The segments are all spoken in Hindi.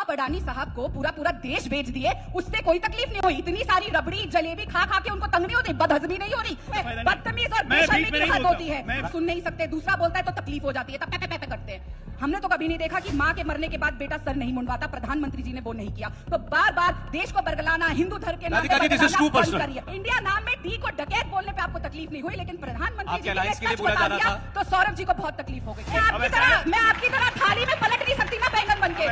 आप अडानी साहब को पूरा पूरा देश बेच दिए, उससे कोई तकलीफ नहीं हुई। इतनी सारी रबड़ी जलेबी खा खा के उनको तंग नहीं होती, बदहजमी नहीं हो रही, बदतमीज और बेशर्मी की हद होती है। सुन नहीं सकते, दूसरा बोलता है तो तकलीफ हो जाती है, तब पे करते हैं। हमने तो कभी नहीं देखा कि माँ के मरने के बाद बेटा सर नहीं मुंडवाता। प्रधानमंत्री जी ने वो नहीं किया। तो बार बार देश को बरगलाना, हिंदू धर्म के नाम पे इंडिया नाम में डी को डकैत बोलने पे आपको तकलीफ नहीं हुई, लेकिन प्रधानमंत्री जी ने सच बता दिया तो सौरभ जी को बहुत तकलीफ हो गई। मैं आपकी तरह थाली में पलट नहीं सकती ना बैंगन बन के।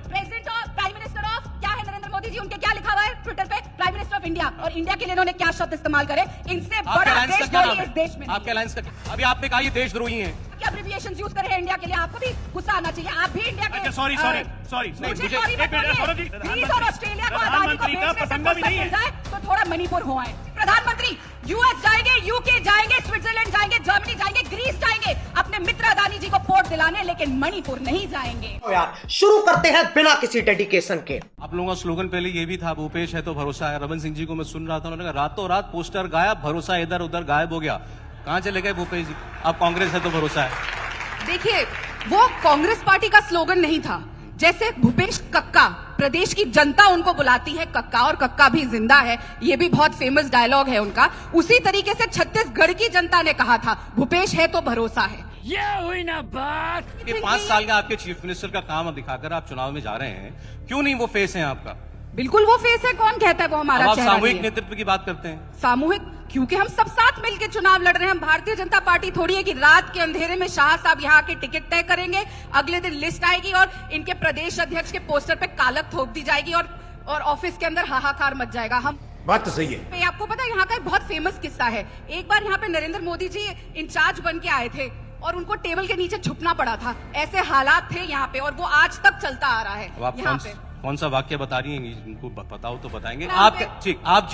प्रेसिडेंट और प्राइम मिनिस्टर ऑफ क्या है नरेंद्र मोदी जी, उनके क्या लिखा हुआ है ट्विटर पे? Prime minister of India. और इंडिया के लिए इन्होंने क्या शब्द इस्तेमाल करे? इनसे बड़ा देशद्रोही इस देश में। आपके अलायंस का अभी आपने कहा ये देशद्रोही है, क्या अब्रिविएशन यूज करे हैं इंडिया के लिए? आपको भी गुस्सा आना चाहिए। आप भी इंडिया के सॉरी ग्रीस और ऑस्ट्रेलिया को अदानी को बेचने से जाए तो थोड़ा मणिपुर हो आए। प्रधानमंत्री यूएस जाएंगे, यूके जाएंगे, स्विट्जरलैंड जाएंगे, जर्मनी जाएंगे, ग्रीस जाएंगे अपने मित्र अदानी जी को पोर्ट दिलाने, लेकिन मणिपुर नहीं जाएंगे। यार शुरू करते हैं बिना किसी डेडिकेशन के। आप लोगों का स्लोगन पहले ये भी था, भूपेश है तो भरोसा है। रमन सिंह जी को मैं सुन रहा था, उन्होंने कहा रातों रात पोस्टर गायब, भरोसा इधर उधर गायब हो गया। कहां चले गए भूपेश जी? अब कांग्रेस है तो भरोसा है। देखिए, वो कांग्रेस पार्टी का स्लोगन नहीं था। जैसे भूपेश कक्का, प्रदेश की जनता उनको बुलाती है कक्का, और कक्का भी जिंदा है, ये भी बहुत फेमस डायलॉग है उनका। उसी तरीके से छत्तीसगढ़ की जनता ने कहा था भूपेश है तो भरोसा है। ये हुई ना बात। ये 5 साल का आपके चीफ मिनिस्टर का काम दिखाकर आप चुनाव में जा रहे हैं, क्यों नहीं वो फेस है आपका? बिल्कुल वो फेस है। कौन कहता है वो हमारा चेहरा? सामूहिक नेतृत्व की बात करते हैं। सामूहिक क्योंकि हम सब साथ मिलकर चुनाव लड़ रहे हैं। हम भारतीय जनता पार्टी थोड़ी है कि रात के अंधेरे में शाह साहब यहाँ के टिकट तय करेंगे, अगले दिन लिस्ट आएगी और इनके प्रदेश अध्यक्ष के पोस्टर पे कालक थोप दी जाएगी और ऑफिस के अंदर हाहाकार मच जाएगा। हम बात तो सही है। आपको पता है यहाँ का एक बहुत फेमस किस्सा है। एक बार यहाँ पे नरेंद्र मोदी जी इंचार्ज बन के आए थे और उनको टेबल के नीचे छुपना पड़ा था। ऐसे हालात थे यहाँ पे और वो आज तक चलता आ रहा है। यहाँ पे कौन सा वाक्य बता रही हैं? इनको बताओ तो बताएंगे। आप ठीक आप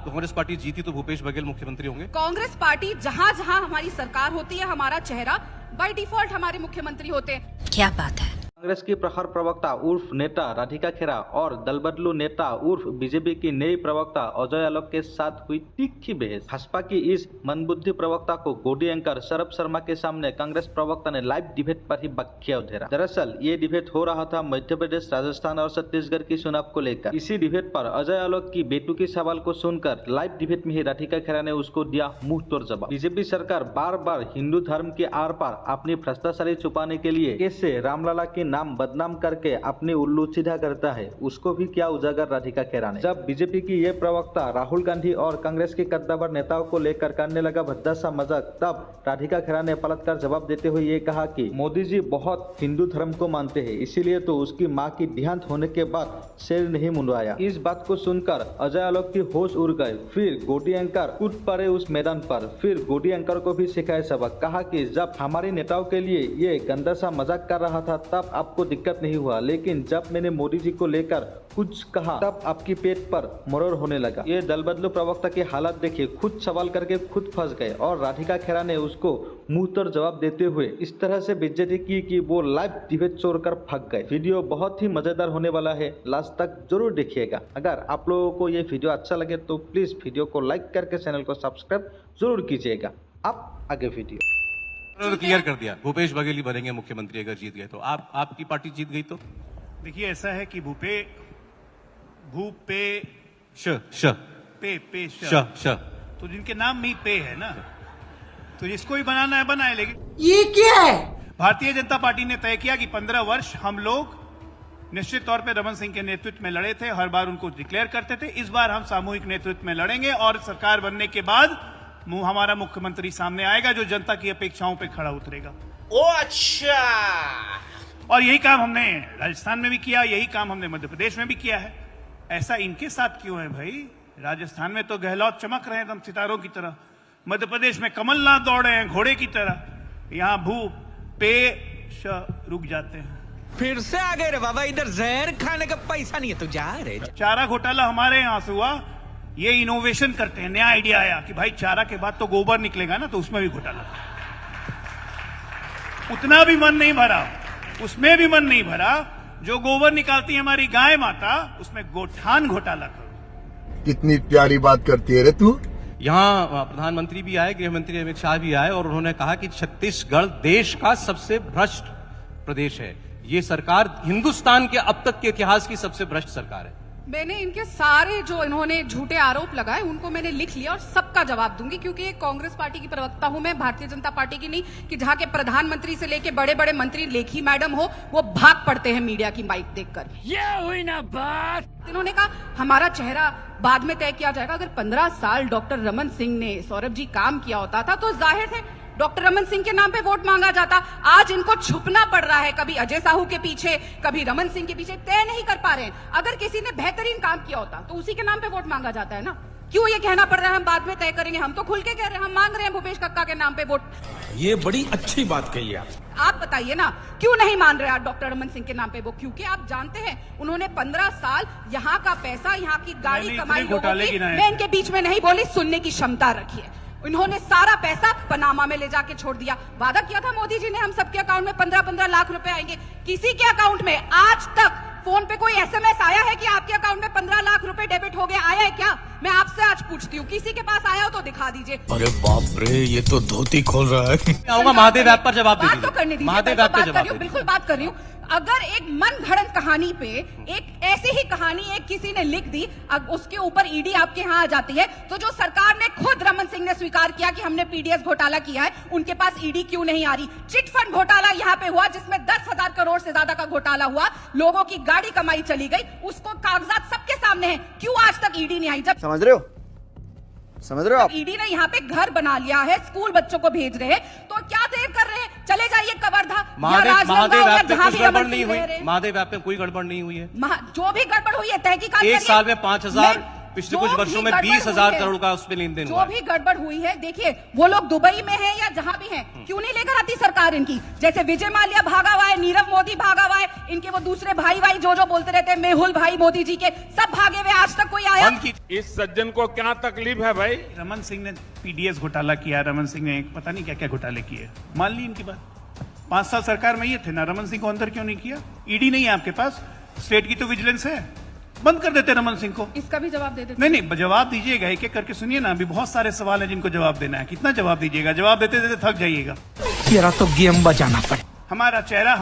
कांग्रेस पार्टी जीती तो भूपेश बघेल मुख्यमंत्री होंगे? कांग्रेस पार्टी जहाँ जहाँ हमारी सरकार होती है, हमारा चेहरा बाय डिफॉल्ट हमारे मुख्यमंत्री होते हैं। क्या बात है। कांग्रेस की प्रखर प्रवक्ता उर्फ नेता राधिका खेरा और दलबदलू नेता उर्फ बीजेपी की नई प्रवक्ता अजय आलोक के साथ हुई तीखी बहस। भाजपा की इस मनबुद्धि प्रवक्ता को गोदी एंकर शरद शर्मा के सामने कांग्रेस प्रवक्ता ने लाइव डिबेट पर ही बख्या उधेरा। दरअसल ये डिबेट हो रहा था मध्य प्रदेश, राजस्थान और छत्तीसगढ़ की चुनाव को लेकर। इसी डिबेट पर अजय आलोक की बेटुकी सवाल को सुनकर लाइव डिबेट में ही राधिका खेरा ने उसको दिया मुंह तोड़ जवाब। बीजेपी सरकार बार बार हिंदू धर्म के आर पार अपनी भ्रष्टाचारी छुपाने के लिए कैसे रामलला की नाम बदनाम करके अपनी उल्लू सीधा करता है, उसको भी क्या उजागर राधिका खेरा ने। जब बीजेपी की ये प्रवक्ता राहुल गांधी और कांग्रेस के कद्दावर नेताओं को लेकर करने लगा भद्दा सा मजाक, तब राधिका खेरा ने पलटकर जवाब देते हुए ये कहा कि मोदी जी बहुत हिंदू धर्म को मानते हैं, इसीलिए तो उसकी माँ की देहांत होने के बाद शेर नहीं मुंडवाया। इस बात को सुनकर अजय आलोक की होश उड़ गए। फिर गोदी एंकर कूद पड़े उस मैदान पर। फिर गोदी एंकर को भी सिखाए सबक। कहा कि जब हमारे नेताओं के लिए ये गंदा सा मजाक कर रहा था तब आपको दिक्कत नहीं हुआ, लेकिन जब मैंने मोदी जी को लेकर कुछ कहा तब आपकी पेट पर मरोड़ होने लगा। ये दलबदलू प्रवक्ता की हालत देखिए, खुद सवाल करके खुद फंस गए और राधिका खेरा ने उसको मुंह तोड़ जवाब देते हुए इस तरह से बेइज्जती की कि वो लाइव डिबेट छोड़कर भाग गए। वीडियो बहुत ही मजेदार होने वाला है, लास्ट तक जरूर देखिएगा। अगर आप लोगों को ये वीडियो अच्छा लगे तो प्लीज वीडियो को लाइक करके चैनल को सब्सक्राइब जरूर कीजिएगा। अब आगे वीडियो क्लियर कर दिया, भूपेश बघेल ही बनेंगे मुख्यमंत्री अगर जीत गए तो। आपकी पार्टी जीत गई तो? देखिए ऐसा है कि तो जिनके नाम में पे है ना, तो जिसको भी बनाना है बनाए। लेकिन ये क्या है? भारतीय जनता पार्टी ने तय किया कि 15 वर्ष हम लोग निश्चित तौर पे रमन सिंह के नेतृत्व में लड़े थे, हर बार उनको डिक्लेयर करते थे। इस बार हम सामूहिक नेतृत्व में लड़ेंगे और सरकार बनने के बाद हमारा मुख्यमंत्री सामने आएगा जो जनता की अपेक्षाओं पे खड़ा उतरेगा। ओ अच्छा। और यही काम हमने राजस्थान में भी किया, यही काम हमने मध्य प्रदेश में भी किया है। ऐसा इनके साथ क्यों है भाई? राजस्थान में तो गहलोत चमक रहे हैं एकदम सितारों की तरह, मध्य प्रदेश में कमलनाथ दौड़ रहे हैं घोड़े की तरह, यहाँ रुक जाते हैं। फिर से आ गए रे बाबा, इधर जहर खाने का पैसा नहीं है तो जा रे। चारा घोटाला हमारे यहाँ से हुआ, ये इनोवेशन करते हैं, नया आइडिया आया कि भाई चारा के बाद तो गोबर निकलेगा ना, तो उसमें भी घोटाला। उतना भी मन नहीं भरा, उसमें भी मन नहीं भरा। जो गोबर निकालती है हमारी गाय माता, उसमें गोठान घोटाला करो। कितनी प्यारी बात करती है रे तू। यहाँ प्रधानमंत्री भी आए, गृह मंत्री अमित शाह भी आए और उन्होंने कहा कि छत्तीसगढ़ देश का सबसे भ्रष्ट प्रदेश है। ये सरकार हिंदुस्तान के अब तक के इतिहास की सबसे भ्रष्ट सरकार है। मैंने इनके सारे जो इन्होंने झूठे आरोप लगाए उनको मैंने लिख लिया और सबका जवाब दूंगी, क्योंकि एक कांग्रेस पार्टी की प्रवक्ता हूं मैं, भारतीय जनता पार्टी की नहीं कि जहां के प्रधानमंत्री से लेके बड़े बड़े मंत्री लेखी मैडम हो वो भाग पड़ते हैं मीडिया की माइक देखकर। ये हुई ना बात। इन्होंने कहा हमारा चेहरा बाद में तय किया जाएगा। अगर 15 साल डॉक्टर रमन सिंह ने, सौरभ जी, काम किया होता था तो जाहिर है डॉक्टर रमन सिंह के नाम पे वोट मांगा जाता। आज इनको छुपना पड़ रहा है, कभी अजय साहू के पीछे, कभी रमन सिंह के पीछे, तय नहीं कर पा रहे हैं। अगर किसी ने बेहतरीन काम किया होता तो उसी के नाम पे वोट मांगा जाता है ना। क्यों ये कहना पड़ रहा है हम बाद में तय करेंगे? हम तो खुल के कह रहे हैं, हम मांग रहे हैं भूपेश कक्का के नाम पे वोट। ये बड़ी अच्छी बात कही आप बताइए ना, क्यों नहीं मान रहे आप डॉक्टर रमन सिंह के नाम पे वो? क्योंकि आप जानते हैं उन्होंने 15 साल यहाँ का पैसा, यहाँ की गाड़ी कमाई लोगों की, मैं इनके बीच में नहीं बोली, सुनने की क्षमता रखी है। इन्होंने सारा पैसा पनामा में ले जाके छोड़ दिया। वादा किया था मोदी जी ने हम सबके अकाउंट में 15-15 लाख रुपए आएंगे। किसी के अकाउंट में आज तक फोन पे कोई एसएमएस आया है कि आपके अकाउंट में 15 लाख रुपए डेबिट हो गए? आया है क्या? मैं आपसे आज पूछती हूँ, किसी के पास आया हो तो दिखा दीजिए। अरे बाप रे, ये तो धोती खोल रहा है। आऊंगा महादेव ऐप पर जवाब दे बात तो करने दीजिए, महादेव ऐप पे जवाब। बिल्कुल बात कर रही हूँ। अगर एक मन घड़ंत कहानी पे एक ऐसी ही कहानी एक किसी ने लिख दी, अब उसके ऊपर ईडी आपके यहाँ आ जाती है, तो जो सरकार ने खुद रमन सिंह ने स्वीकार किया कि हमने पीडीएस घोटाला किया है, उनके पास ईडी क्यों नहीं आ रही? चिट फंड घोटाला यहाँ पे हुआ जिसमें 10,000 करोड़ से ज्यादा का घोटाला हुआ, लोगों की गाड़ी कमाई चली गई, उसको कागजात सबके सामने है, क्यों आज तक ईडी नहीं आई? जब समझ रहे हो आप? ईडी ने यहाँ पे घर बना लिया है, स्कूल बच्चों को भेज रहे हैं, तो क्या देर कर रहे हैं? चले जाइए कवर्धा, महादेव ऐप में जहां कुछ भी गड़बड़ नहीं हुई। महादेव ऐप में कोई गड़बड़ नहीं हुई है। जो भी गड़बड़ हुई है तहकीकात एक करिए। साल में 5,000, पिछले कुछ जो वर्षों भी में गड़बड़ 20,000 हुई है, करोड़ का उस पर लेन देन जो हुआ भी गड़बड़ हुई है, देखिए वो लोग दुबई में हैं या जहां भी हैं, क्यों नहीं लेकर आती सरकार इनकी? जैसे विजय माल्या भागा हुआ है, नीरव मोदी भागा हुआ है, इनके वो दूसरे भाई जो बोलते रहते हैं, मेहुल भाई मोदी जी के, सब भागे हुए, आज तक कोई आया? इस सज्जन को क्या तकलीफ है भाई? रमन सिंह ने पीडीएस घोटाला किया, रमन सिंह ने पता नहीं क्या क्या घोटाले किए, मान ली इनकी बात। 5 साल सरकार में ये थे ना, रमन सिंह को अंदर क्यों नहीं किया? ईडी नहीं है आपके पास, स्टेट की तो विजिलेंस है, बंद कर देते रमन सिंह को। इसका भी जवाब दे देते। नहीं, जवाब दीजिएगा, एक एक करके सुनिए ना, अभी बहुत सारे सवाल हैं जिनको जवाब देना है। कितना जवाब दीजिएगा? जवाब देते देते थक जाइएगा। तेरा तो गेम बजाना पड़े। हमारा चेहरा,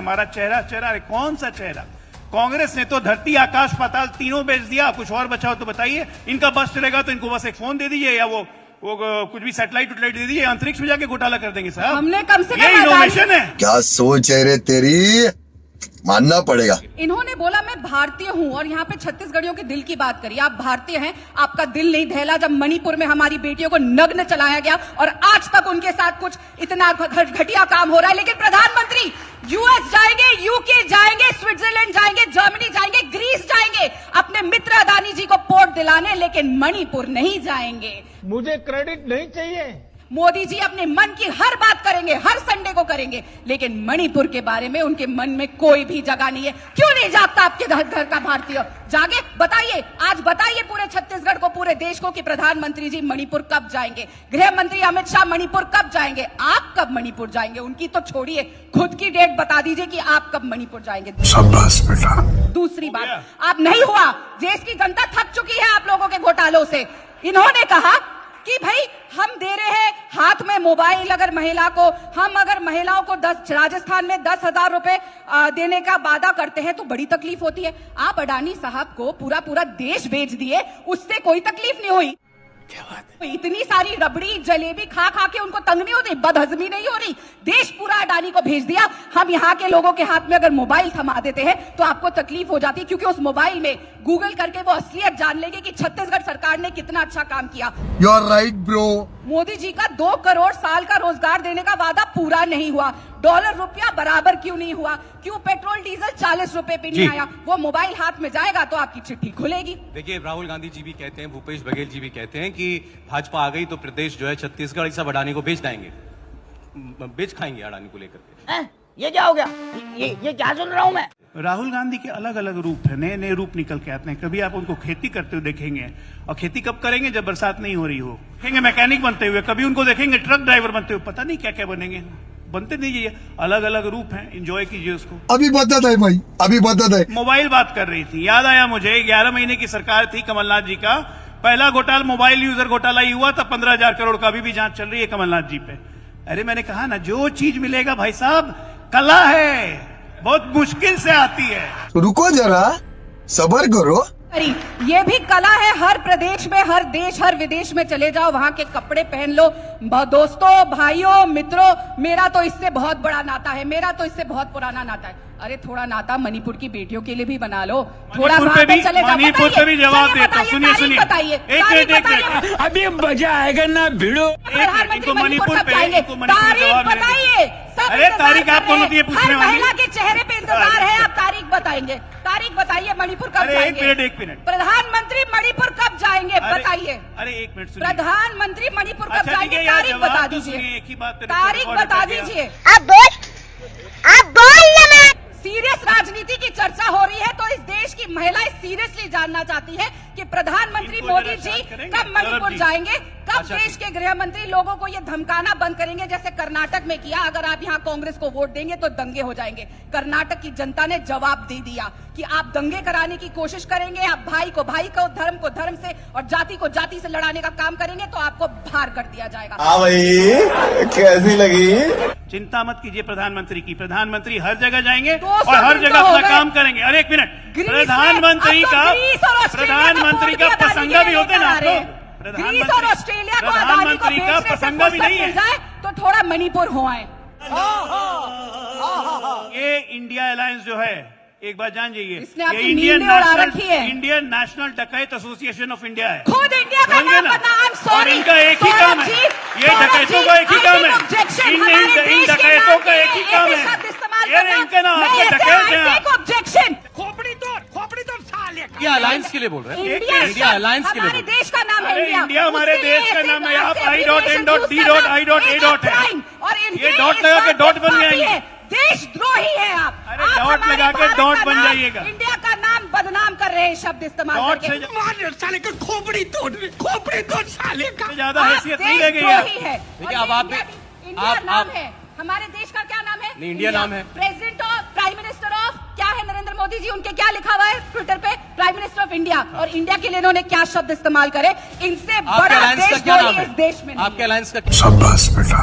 अरे कौन सा चेहरा? कांग्रेस ने तो धरती आकाश पाताल तीनों बेच दिया, कुछ और बचाओ तो बताइए। इनका बस चलेगा तो इनको बस एक फोन दे दीजिए या वो कुछ भी सैटेलाइट दे दीजिए, अंतरिक्ष में जाके घोटाला कर देंगे साहब। हमने कम से कम ये इनोवेशन है। क्या सोच है रे तेरी, मानना पड़ेगा। इन्होंने बोला मैं भारतीय हूं, और यहाँ पे छत्तीसगढ़ियों के दिल की बात करिए। आप भारतीय हैं, आपका दिल नहीं दहला जब मणिपुर में हमारी बेटियों को नग्न चलाया गया और आज तक उनके साथ कुछ इतना घटिया काम हो रहा है। लेकिन प्रधानमंत्री यूएस जाएंगे, यूके जाएंगे, स्विट्जरलैंड जाएंगे, जर्मनी जाएंगे, ग्रीस जाएंगे अपने मित्र अदानी जी को पोर्ट दिलाने, लेकिन मणिपुर नहीं जाएंगे। मुझे क्रेडिट नहीं चाहिए। मोदी जी अपने मन की हर बात करेंगे, हर संडे को करेंगे, लेकिन मणिपुर के बारे में उनके मन में कोई भी जगह नहीं है। क्यों नहीं जागता आपके घर का भारतीय? जागे, बताइए, आज बताइए पूरे छत्तीसगढ़ को, पूरे देश को कि प्रधानमंत्री जी मणिपुर कब जाएंगे, गृह मंत्री अमित शाह मणिपुर कब जाएंगे, आप कब मणिपुर जाएंगे? उनकी तो छोड़िए, खुद की डेट बता दीजिए कि आप कब मणिपुर जाएंगे। शाबाश बेटा। दूसरी बात, आप नहीं हुआ, देश की जनता थक चुकी है आप लोगों के घोटालों से। इन्होंने कहा कि भाई हम दे रहे हैं हाथ में मोबाइल, अगर महिला को, हम अगर महिलाओं को राजस्थान में 10,000 रुपए देने का वादा करते हैं तो बड़ी तकलीफ होती है। आप अडानी साहब को पूरा देश बेच दिए, उससे कोई तकलीफ नहीं हुई। इतनी सारी रबड़ी जलेबी खा खा के उनको तंग नहीं होती, बदहजमी नहीं हो रही? देश पूरा अडानी को भेज दिया। हम यहाँ के लोगों के हाथ में अगर मोबाइल थमा देते हैं तो आपको तकलीफ हो जाती है, क्योंकि उस मोबाइल में गूगल करके वो असलियत जान लेंगे कि छत्तीसगढ़ सरकार ने कितना अच्छा काम किया। You are right bro. Modi ji का 2 करोड़ साल का रोजगार देने का वादा पूरा नहीं हुआ। डॉलर रुपया बराबर क्यों नहीं हुआ? क्यों पेट्रोल डीजल 40 रुपए पे नहीं आया? वो मोबाइल हाथ में जाएगा तो आपकी चिट्ठी खुलेगी। देखिए, राहुल गांधी जी भी कहते हैं, भूपेश बघेल जी भी कहते हैं कि भाजपा आ गई तो प्रदेश जो है छत्तीसगढ़ सब अडानी को बेच देंगे, बेच खाएंगे अडानी को लेकर के। ये क्या हो गया? ये क्या सुन रहा हूँ मैं? राहुल गांधी के अलग अलग रूप है, नए नए रूप निकल के आते हैं। कभी आप उनको खेती करते हुए देखेंगे, और खेती कब करेंगे? जब बरसात नहीं हो रही हो। देखेंगे मैकेनिक बनते हुए, कभी उनको देखेंगे ट्रक ड्राइवर बनते हुए, पता नहीं क्या क्या बनेंगे, बनते दीजिए। अलग अलग रूप हैं, एंजॉय कीजिए उसको। अभी बता है भाई, अभी बता है। मोबाइल बात कर रही थी, याद आया मुझे, 11 महीने की सरकार थी कमलनाथ जी का, पहला घोटाला मोबाइल यूजर घोटाला ही हुआ था, 15,000 करोड़ का, अभी भी जांच चल रही है कमलनाथ जी पे। अरे मैंने कहा ना, जो चीज मिलेगा भाई साहब, कला है, बहुत मुश्किल से आती है। रुको जरा, सबर करो। ये भी कला है, हर प्रदेश में, हर देश, हर विदेश में चले जाओ, वहां के कपड़े पहन लो। दोस्तों, भाइयों, मित्रों, मेरा तो इससे बहुत बड़ा नाता है, मेरा तो इससे बहुत पुराना नाता है। अरे थोड़ा नाता मणिपुर की बेटियों के लिए भी बना लो, थोड़ा मणिपुर पे चले जाओ। मणिपुर पे भी जवाब देता हूँ। सुनिए सुनिए, बताइए, अभी मजा आएगा ना भिड़ो। प्रधानमंत्री मणिपुर कब जाएंगे? तारीख बताइए। अरे तारीख आप कौन होती है पूछने वाली? महिला के चेहरे पे इंतजार है, आप तारीख बताएंगे। तारीख बताइए, मणिपुर कब जाएंगे? एक मिनट। प्रधानमंत्री मणिपुर कब जाएंगे बताइए। अरे एक मिनट सुनिए। प्रधानमंत्री मणिपुर कब जाएंगे? यार, तारीख बता दीजिए, एक ही बात तारीख बता दीजिए। अब बोल ना। सीरियस राजनीति की चर्चा हो रही है तो इस देश की महिलाएं सीरियसली जानना चाहती है कि प्रधानमंत्री मोदी जी कब मणिपुर जाएंगे, कब देश के गृह मंत्री लोगों को ये धमकाना बंद करेंगे जैसे कर्नाटक में किया। अगर आप यहाँ कांग्रेस को वोट देंगे तो दंगे हो जाएंगे। कर्नाटक की जनता ने जवाब दे दिया कि आप दंगे कराने की कोशिश करेंगे, आप भाई को धर्म से और जाति को जाति से लड़ाने का काम करेंगे तो आपको बाहर कर दिया जाएगा। हाँ भाई, कैसी लगी? चिंता मत कीजिए प्रधानमंत्री की, प्रधानमंत्री हर जगह जाएंगे 200 और हर दिन जगह तो हो अपना गए। काम करेंगे। अरे एक मिनट, प्रधानमंत्री का प्रसंगा भी होते ना, ग्रीस और ऑस्ट्रेलिया को अदानी को प्रधानमंत्री का बेचने से प्रसंगा भी फुर्सत नहीं मिल है। जाए तो थोड़ा मणिपुर हो आए। ये इंडिया अलायंस जो है, एक बात जान जाइए, इसने आपकी ये इंडियन नींदें उड़ा रखी है। इंडियन नेशनल डकैत एसोसिएशन ऑफ इंडिया है। खुद इंडिया का समझे नाम ना? बदनाम। और सॉरी, इनका एक ही काम है, ये डकैतों का एक ही काम है। इन डकैतों का एक ही काम है, ये इनका नाम आपके डकैत है। ऑब्जेक्शन। खोपड़ी तोड़ साले। इंडिया अलायंस के लिए बोल रहे हैं। इंडिया इंडिया अलायंस के लिए हमारे बोल रहे हैं। देश का नाम है अरे इंडिया। इंडिया हमारे उसके लिए देश का ऐसे नाम है। आप ऐसे I.N.D.D.A. crime और ये डॉट लगा के डॉट बन जाएंगे। देशद्रोही है आप। अरे आप डॉट हमारे लगा के भारत डॉट का बन नाम, जाइएगा। इंडिया का नाम बदनाम कर रहे हैं शब्द इस्तेमाल डॉट करके। से मार साले का खोपड़ी तोड़ साले का। ज्यादा आप हैसियत नहीं रह गई देशद्रोही है। है। देखिए, और अब ये आप इंडिया आप- नाम आप- है। हमारे देश का क्या नाम है? नहीं, इंडिया नाम है। President of, prime minister of क्या है? नरेंद्र मोदी जी, उनके क्या लिखा हुआ है ट्विटर पे? Prime minister of India. और इंडिया के लिए इन्होंने क्या शब्द इस्तेमाल करे? इनसे आपके बड़ा अलायंस का क्या नाम देशद्रोही इस देश में है? नहीं आपके है। अलायंस का शाबाश बेटा।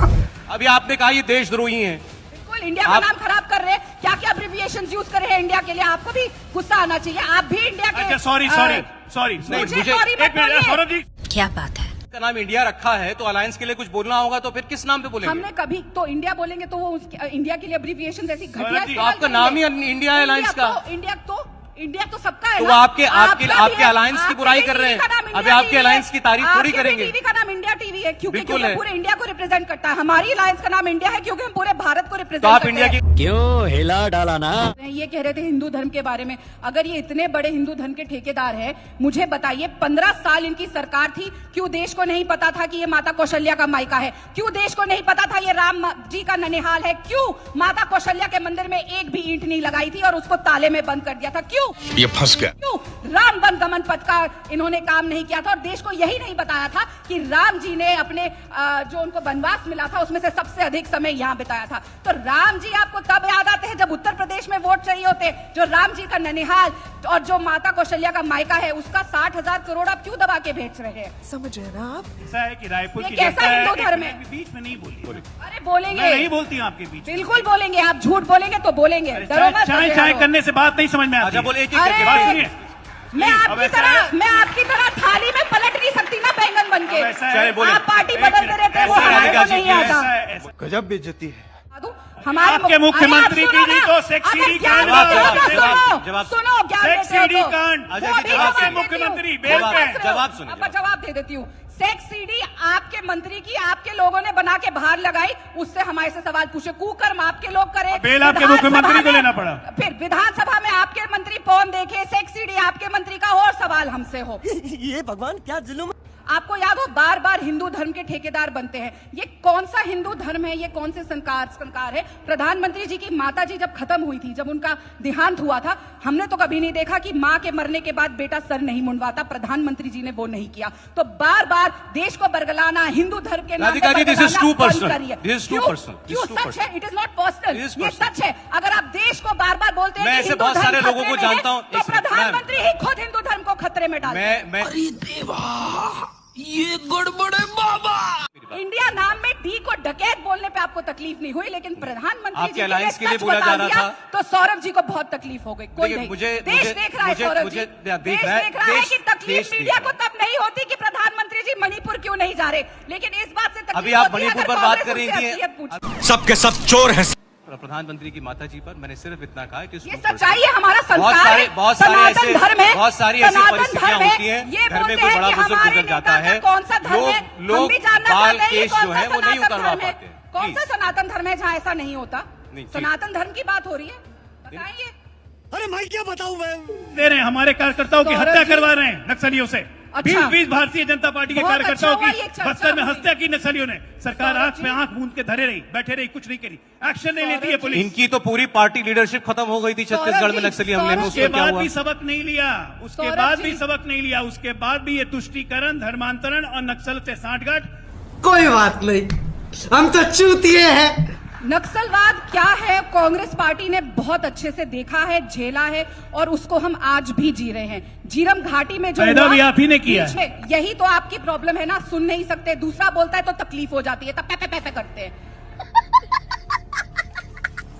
अभी आपने कहा ये देशद्रोही हैं। बिल्कुल, इंडिया का नाम खराब कर रहे हैं। क्या क्या अब्रिविएशन यूज कर रहे हैं इंडिया के लिए? आपको भी गुस्सा आना चाहिए। आप भी इंडिया के अच्छा सॉरी नहीं, मुझे मुझे सॉरी मत बोलिए। सौरभ जी, क्या बात है? का नाम इंडिया रखा है तो अलायंस के लिए कुछ बोलना होगा तो फिर किस नाम पे बोलेंगे? हमने कभी तो इंडिया बोलेंगे तो वो इंडिया के लिए अब्रिविएशन जैसी घटिया सौरभ जी, इस्तेमाल आपका नाम ही करेंगे। इंडिया है अलायंस का। इंडिया तो सबका है तो ना। आपके आपका भी है। अलायंस की आपके बुराई कर टीवी रहे हैं। का नाम अभी इंडिया आपके टीवी है। अलायंस की तारीफ थोड़ी आपके करेंगे। टीवी का नाम इंडिया टीवी है क्योंकि बिल्कुल है। पूरे इंडिया को रिप्रेजेंट करता है। हमारी अलायंस का नाम इंडिया है क्योंकि हम पूरे भारत को रिप्रेजेंट तो आप करते इंडिया हैं। की क्यों हिला डाला ना। ये कह रहे थे हिंदू धर्म के बारे में। अगर ये इतने बड़े हिंदू धर्म के ठेकेदार हैं, मुझे बताइए 15 साल इनकी सरकार थी, क्यों देश को नहीं पता था कि ये माता कौशल्या का मायका है? क्यों देश को नहीं पता था ये राम जी का ननिहाल है? क्यों माता कौशल्या के मंदिर में एक भी ईंट नहीं लगाई थी और उसको ताले में बंद कर दिया था? क्यों ये फंस गया। क्यों राम वन गमन पथ का इन्होंने काम नहीं किया था और देश को यही नहीं बताया था कि राम जी ने अपने जो उनको वनवास मिला था उसमें से सबसे अधिक समय यहाँ बिताया था? तो राम जी आपको तब याद आते हैं जब उत्तर प्रदेश में वोट चाहिए होते। जो राम जी का ननिहाल और जो माता कौशल्या का मायका है उसका 60,000 करोड़ आप क्यों दबा के भेज रहे हैं? समझ रहे हैं ना आप? ऐसा है कि रायपुर ये की कैसा जनता हिंदू धर्म है? बीच में नहीं बोली। अरे बोलेंगे, मैं नहीं बोलती हूँ आपके बीच। बिल्कुल बोलेंगे। आप झूठ बोलेंगे तो बोलेंगे। डरो मत, चाय मुझे चाय डरो। करने से बात नहीं समझ में आती। अच्छा बोले एक अरे, एक बात सुनिए। मैं अब आपकी ऐसा है- तरह थाली में पलट नहीं सकती ना बैंगन बन के। अब ऐसा है- चाहे बोले। आप पार्टी बदलते रहते हैं, वो ऐसा है, हमारे को राधिका नहीं जी, आता। गजब बेइज्जती है। हमारे आपके मुख्यमंत्री अरे की आप जी सुनो तो ना, सेक्स अगर सीडी ज्ञान कांड देते हो जवाब- तो जवाब- सुनो, जवाब- सुनो ज्ञान सेक्स देते हो सीडी तो। कांड। वो अच्छा, भी जवाब जवाब सुनिए। देती हूँ। मुख्यमंत्री बेल जवाब- पे। जवाब सुनिए। अब जवाब दे देती हूँ। सेक्स सीडी आपके मंत्री की आपके लोगों ने बना के बाहर लगाई, उससे हमारे से सवाल पूछे। कुकर्म आपके लोग करे, बेल आपके विधानसभा मुख्यमंत्री को में- लेना पड़ा। फिर विधानसभा में आपके मंत्री पौन देखे, सेक्स सीडी आपके मंत्री का, और सवाल हमसे हो। ये भगवान क्या जुल्म। आपको याद हो बार बार हिंदू धर्म के ठेकेदार बनते हैं। ये कौन सा हिंदू धर्म है? ये कौन से संस्कार है? प्रधानमंत्री जी की माता जी जब खत्म हुई थी, जब उनका देहांत हुआ था, हमने तो कभी नहीं देखा कि माँ के मरने के बाद बेटा सर नहीं मुंडवाता। प्रधानमंत्री जी ने वो नहीं किया। तो बार बार देश को बरगलाना, हिंदू धर्म के नाम पे Radhika ji, this is बरगलाना too बंद personal. करिए। This is too क्यों? personal. This क्यों is too सच personal. है? It is not personal, This is ये personal. सच है। अगर आप देश को बार बार बोलते हैं मैं कि ऐसे हिंदू बहुत धर्म सारे लोगों खतरे को में है, जानता हूं। तो एक मिनट, प्रधानमंत्री ही खुद हिंदू धर्म को खतरे में डालते हैं। मैं अरे देवा ये गड़बड़ है बाबा। इंडिया नाम में डी को डकैत बोलने पे आपको तकलीफ नहीं हुई, लेकिन प्रधानमंत्री आपके जी अलायंस के लिए सच बोला बता जा रहा दिया, था। तो सौरभ जी को बहुत तकलीफ हो गई। कोई देखिए, नहीं, देश देख रहा है सौरभ जी, देश देख रहा है कि तकलीफ मीडिया को तब नहीं होती कि प्रधानमंत्री जी मणिपुर क्यों नहीं जा रहे, लेकिन इस बात से अभी आप मणिपुर पर बात कर रही थी, सबके सब चोर है। प्रधानमंत्री की माताजी पर मैंने सिर्फ इतना कहा कि ये सच्चाई है, हमारा संस्कार है, सनातन धर्म है, बहुत सारी ऐसी सनातन परिस्थितियां धर्म है। होती हैं, ये घर में बोलते कोई हैं बड़ा कि बुजुर्ग हमारे गुजर जाता नेता है, का कौन सा धर्म है, हम लोग भी जानना बाल चाहते हैं ये केश कौन जो सा है वो नहीं सनातन उतरवा धर्म है। पाते हैं। कौन सा सनातन धर्म है जहाँ ऐसा नहीं होता? नहीं, ठीक। सनातन धर्म की बात हो रही है, बताइए। अरे मैं क्या बताऊं मैं? दे रहे हैं, हमारे कार्यकर्ताओं की सौरभ हत्या जी। करवा रहे हैं नक्सलियों से। अच्छा। 20 भारतीय जनता पार्टी के बहुत कार्यकर्ताओं अच्छा हुआ की ये चर्चा बस्तर में हुई। हत्या की नक्सलियों ने। सरकार सौरभ आंख जी। में आंख मूंद के धरे रही, बैठे रही, कुछ नहीं करी, एक्शन नहीं लेती है सौरभ जी। पुलिस। इनकी तो पूरी पार्टी लीडरशिप खत्म हो गई थी छत्तीसगढ़ में नक्सली हमले में, उसके उसमें क्या बाद हुआ? भी सबक नहीं लिया, उसके सौरभ बाद जी। भी सबक नहीं लिया, उसके बाद भी ये तुष्टीकरण, धर्मांतरण और नक्सल से सांठगांठ। कोई बात नहीं, हम तो चूतिए हैं। नक्सलवाद क्या है कांग्रेस पार्टी ने बहुत अच्छे से देखा है, झेला है, और उसको हम आज भी जी रहे हैं। झीरम घाटी में जो पैदा हुआ, भी आप ही ने किया है। पीछे, यही तो आपकी प्रॉब्लम है ना, सुन नहीं सकते, दूसरा बोलता है तो तकलीफ हो जाती है, तब पे पे करते हैं।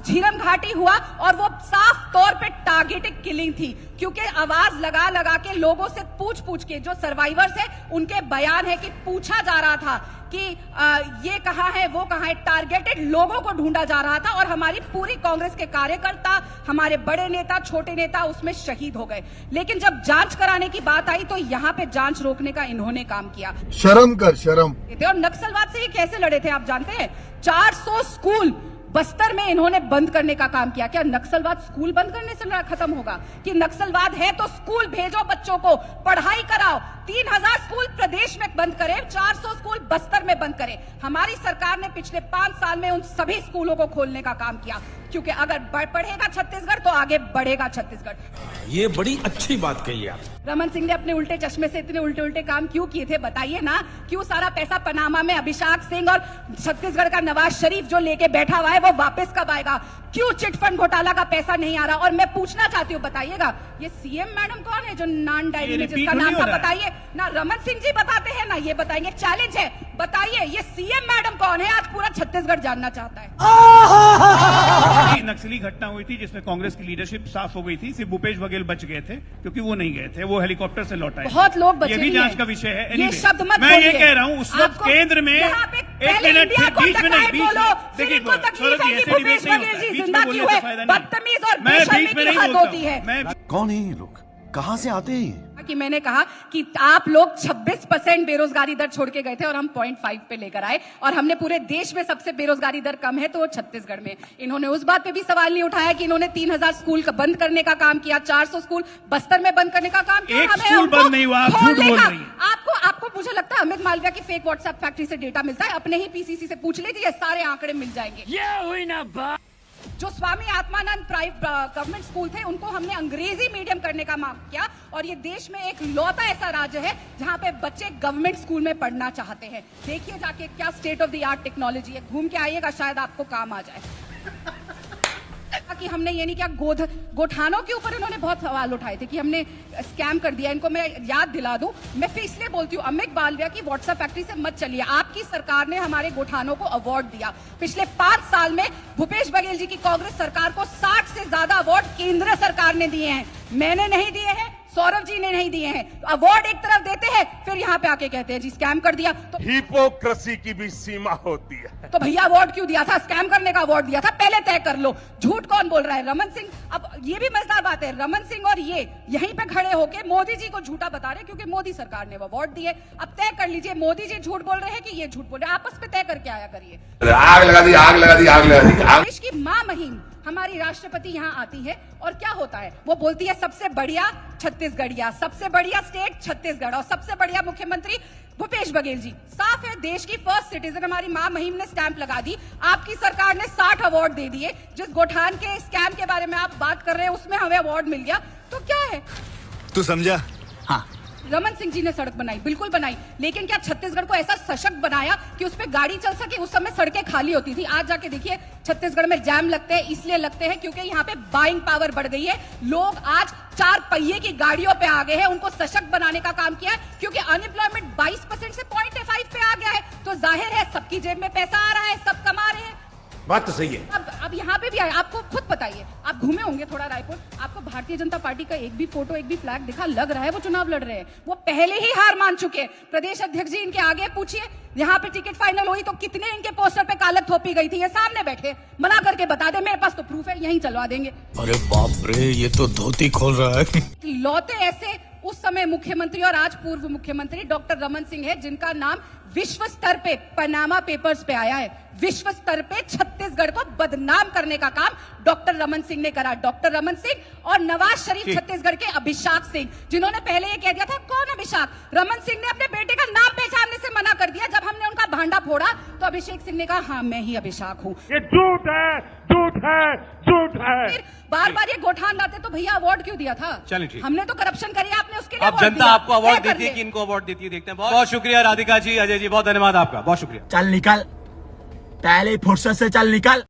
झीरम घाटी हुआ और वो साफ तौर पे टारगेटेड किलिंग थी, क्योंकि आवाज लगा लगा के लोगों से पूछ के, जो सर्वाइवर्स है उनके बयान है कि पूछा जा रहा था कि ये कहाँ है, वो कहाँ है, टारगेटेड लोगों को ढूंढा जा रहा था, और हमारी पूरी कांग्रेस के कार्यकर्ता, हमारे बड़े नेता, छोटे नेता उसमें शहीद हो गए। लेकिन जब जांच कराने की बात आई तो यहाँ पे जांच रोकने का इन्होंने काम किया। शर्म कर शर्म। और नक्सलवाद से ये कैसे लड़े थे आप जानते हैं? 400 स्कूल बस्तर में इन्होंने बंद करने का काम किया। क्या नक्सलवाद स्कूल बंद करने से खत्म होगा? कि नक्सलवाद है तो स्कूल भेजो, बच्चों को पढ़ाई कराओ। 3000 स्कूल प्रदेश में बंद करें, 400 स्कूल बस्तर में बंद करें। हमारी सरकार ने पिछले 5 साल में उन सभी स्कूलों को खोलने का काम किया, क्योंकि अगर बढ़ेगा छत्तीसगढ़ तो आगे बढ़ेगा छत्तीसगढ़। ये बड़ी अच्छी बात कही आप। रमन सिंह ने अपने उल्टे चश्मे से इतने उल्टे उल्टे काम क्यों किए थे बताइए ना? क्यों सारा पैसा पनामा में अभिषेक सिंह और छत्तीसगढ़ का नवाज शरीफ जो लेके बैठा हुआ है वो वापस कब आएगा? क्यों चिटफंड घोटाला का पैसा नहीं आ रहा? और मैं पूछना चाहती हूँ, बताइएगा ये सीएम मैडम कौन है जो नान डायरी में जिसका नाम था? बताइए ना, रमन सिंह जी बताते हैं ना, ये बताएंगे, चैलेंज है, बताइए ये सीएम मैडम कौन है? आज पूरा छत्तीसगढ़ जानना चाहता है। नक्सली घटना हुई थी जिसमें कांग्रेस की लीडरशिप साफ हो गई थी, सिर्फ भूपेश बघेल बच गए थे, क्योंकि वो नहीं गए थे, वो हेलीकॉप्टर से लौट आए। बहुत लोग बचे ये भी भी जांच हैं। का विषय है। ये Anyway, शब्द मत मैं ये बोलिए। कह रहा हूँ उस वक्त आपको केंद्र में यहाँ पे 1 पहले मिनट इंडिया को बीच में नहीं, डकैत बीच बोलो, में फिर देखिए, इनको तकलीफ सौरभ है जी, कि ऐसे भूपेश डिबेट नहीं बघेल जी होता, बीच जिंदा में बोलने क्यों से है? फायदा नहीं। बदतमीज और मैं बेशर्मी बीच में की नहीं हद बोलता होती है। मैं कौन है ये लोग, कहाँ से आते हैं? कि मैंने कहा कि आप लोग 26% बेरोजगारी दर छोड़ के गए थे और हम 0.5 पे लेकर आए, और हमने पूरे देश में सबसे बेरोजगारी दर कम है तो वो छत्तीसगढ़ में। इन्होंने उस बात पे भी सवाल नहीं उठाया कि इन्होंने 3000 स्कूल बंद करने का काम किया, 400 स्कूल बस्तर में बंद करने का काम किया। एक हमें स्कूल हमको बंद नहीं हुआ, आप झूठ खोलने बोल का- रही हैं। आपको मुझे लगता है अमित मालविया की फेक व्हाट्सएप फैक्ट्री से डेटा मिलता है, अपने ही पीसीसी से पूछ लीजिए, सारे आंकड़े मिल जाएंगे। ये हुई ना बात। जो स्वामी आत्मानंद गवर्नमेंट स्कूल थे उनको हमने अंग्रेजी मीडियम करने का मांग किया, और ये देश में एक लौता ऐसा राज्य है जहां पे बच्चे गवर्नमेंट स्कूल में पढ़ना चाहते हैं। देखिए जाके क्या state of the art technology है, घूम के आइएगा, शायद आपको काम आ जाए। कि हमने ये नहीं क्या गोठानों के ऊपर इन्होंने बहुत सवाल उठाए थे कि हमने स्कैम कर दिया। इनको मैं याद दिला दूं, मैं फिर इसलिए बोलती हूँ, अमित मालविया की व्हाट्सएप फैक्ट्री से मत चलिए। आपकी सरकार ने हमारे गोठानों को अवार्ड दिया। पिछले 5 साल में भूपेश बघेल जी की कांग्रेस सरकार को 60 से ज्यादा अवार्ड केंद्र सरकार ने दिए हैं, मैंने नहीं दिए हैं, सौरभ जी ने नहीं दिए हैं। तो अवार्ड एक तरफ देते हैं, फिर यहाँ पे आके कहते हैं जी स्कैम कर दिया। तो हिपोक्रेसी की भी सीमा होती है। तो भैया अवार्ड क्यों दिया था? स्कैम करने का अवार्ड दिया था, पहले तय कर लो। झूठ कौन बोल रहा है? रमन सिंह। अब ये भी मजेदार बात है, रमन सिंह और ये यहीं पे खड़े होके मोदी जी को झूठा बता रहे, क्योंकि मोदी सरकार ने वो अवार्ड दिए। अब तय कर लीजिए, मोदी जी झूठ बोल रहे हैं कि ये झूठ बोल रहे हैं, आपस में तय करके आया करिए। आग लगा दी, आग लगा दी, आग लगा दी। देश की मां महिम हमारी राष्ट्रपति यहाँ आती है और क्या होता है? वो बोलती है सबसे बढ़िया छत्तीसगढ़िया, सबसे बढ़िया स्टेट छत्तीसगढ़, और सबसे बढ़िया मुख्यमंत्री भूपेश बघेल जी। साफ है, देश की फर्स्ट सिटीजन हमारी मां महिम ने स्टैंप लगा दी। आपकी सरकार ने 60 अवार्ड दे दिए। जिस गोठान के स्कैम के बारे में आप बात कर रहे हैं उसमें हमें अवार्ड मिल गया, तो क्या है? तू समझा? हाँ, रमन सिंह जी ने सड़क बनाई, बिल्कुल बनाई, लेकिन क्या छत्तीसगढ़ को ऐसा सशक्त बनाया कि उस पे गाड़ी चल सके? उस समय सड़कें खाली होती थी। आज जाके देखिए छत्तीसगढ़ में जैम लगते हैं, इसलिए लगते हैं क्योंकि यहाँ पे बाइंग पावर बढ़ गई है। लोग आज 4 पहिए की गाड़ियों पे आ गए हैं, उनको सशक्त बनाने का काम किया है, क्योंकि अनएम्प्लॉयमेंट 22% से 0.5 पे आ गया है। तो जाहिर है सबकी जेब में पैसा आ रहा है, सब कमा रहे हैं। बात तो सही है। अब यहाँ पे भी आए, आपको खुद बताइए, आप घूमे होंगे थोड़ा रायपुर, आपको भारतीय जनता पार्टी का एक भी फोटो, एक भी फ्लैग दिखा? लग रहा है वो चुनाव लड़ रहे हैं। वो पहले ही हार मान चुके हैं। प्रदेश अध्यक्ष जी इनके आगे पूछिए, यहाँ पे टिकट फाइनल हुई तो कितने इनके पोस्टर पे कालक थोपी गई थी? ये सामने बैठे, मना करके बता दे, मेरे पास तो प्रूफ है, यहीं चलवा देंगे। अरे बाप रे, ये तो धोती खोल रहा है। लौटे ऐसे उस समय मुख्यमंत्री और आज पूर्व मुख्यमंत्री डॉक्टर रमन सिंह है, जिनका नाम विश्व स्तर पे पनामा पेपर्स पे आया है। विश्व स्तर पे छत्तीसगढ़ को बदनाम करने का काम डॉक्टर रमन सिंह ने करा। डॉक्टर रमन सिंह और नवाज शरीफ छत्तीसगढ़ के अभिषेक सिंह, जिन्होंने पहले ये कह दिया था, कौन अभिषेक? रमन सिंह ने अपने बेटे का नाम पहचानने से मना कर दिया। जब हमने उनका भांडा फोड़ा तो अभिषेक सिंह ने कहा, हाँ मैं ही अभिषेक हूँ। ये झूठ है, झूठ है, झूठ है। फिर बार बार ये गोठान लाते तो भैया अवार्ड क्यों दिया था? चलिए ठीक। हमने तो करप्शन करी, आपने उसके लिए अब award जनता दिया। आपको अवार्ड तय कर देती है ले। कि इनको अवार्ड देती है, देखते हैं। बहुत बहुत शुक्रिया राधिका जी, अजय जी, बहुत धन्यवाद आपका, बहुत शुक्रिया। चल निकल, पहले फुर्सत से चल निकल।